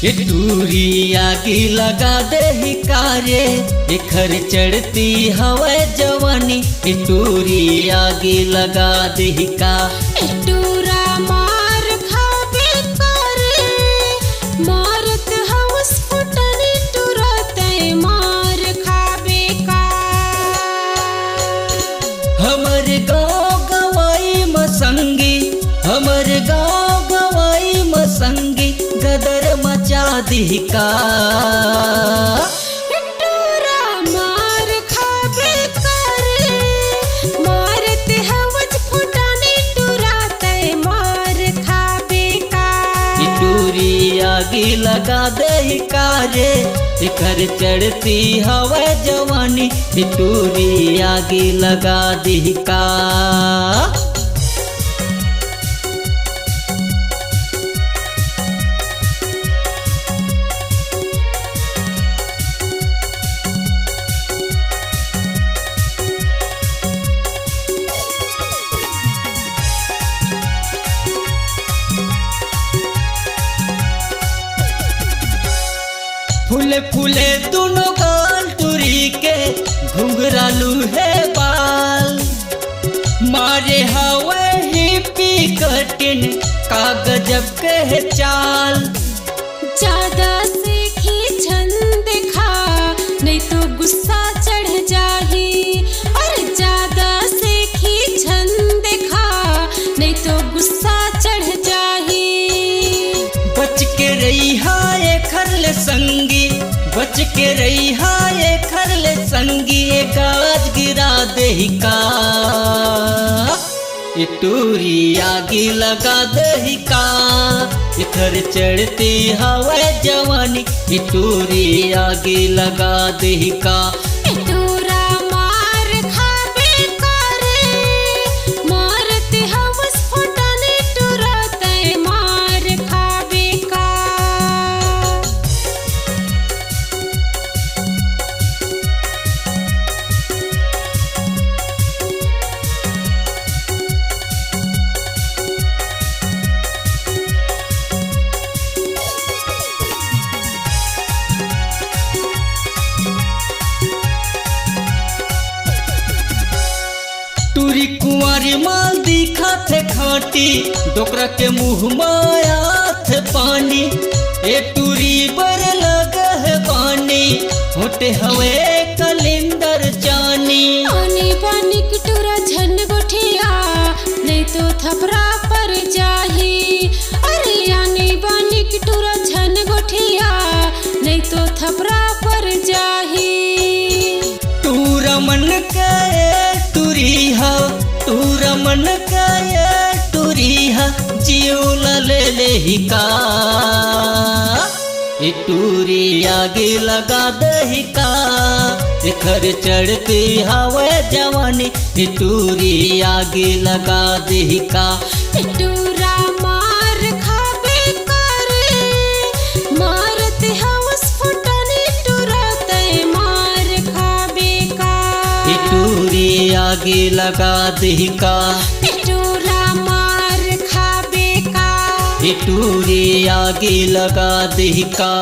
टूरी आगी लगा दे ही कारे घर चढ़ती हवा जवानी टूरी आगी लगा दे ही का टूरा मार खाबे करे मारत हवस फुटनी टूरते मार खाबे का हमर गाँव गवाई मसंगी हमर गाँव गवाई मसंगी गदर मचा दी का टूरा मार खाबे करे मारत हवस फुटनी टूरते मार खाबे का टूरी आगी लगा दे कारे घर चढ़ती हवा जवानी टूरी आगी लगा दे का फूले फूले दोनों गाल टूरी के घुंघरालू है बाल मारे हवा हिप्पी कटिन का गजब के चाल ज्यादा से खींचन दिखा नहीं तो गुस्सा चढ़ जाही और ज्यादा से खींचन दिखा नहीं तो गुस्सा चढ़ जाही बच के रही हाय खरले संगी बच के रही हाय खरले संगी गाज गिरा दे का टूरी आगी लगा दे का घर चढ़ती हवा जवानी टूरी आगी लगा दे का टूरा मार खाबे करे मारत हवस फुटनी टूरते मार खाबे का टूरी कुंवारी माल दिखा थे खाटी डोकरा के मुँह माया थे पानी ए टूरी बर लगा है पानी होटे हवे कलिंदर जानी आने पानी की टूरा झन गोठिया नहीं तो थपरा पर जाही अरे आने पानी की टूरा झन गोठिया नहीं तो थपरा पर जाही टूरा मन के टूरी हा टूरा मन के टूरी हा जीव ले ही का टूरी आगे लगा दे का घर चढ़ती हवा जवानी टूरी आगे लगा दे का टूरा मार खाबे करे मारत हवस फुटनी टूरते मार खाबे का टूरी आगे लगा दे का टूरा मार खाबे का टूरी आगे लगा दे का।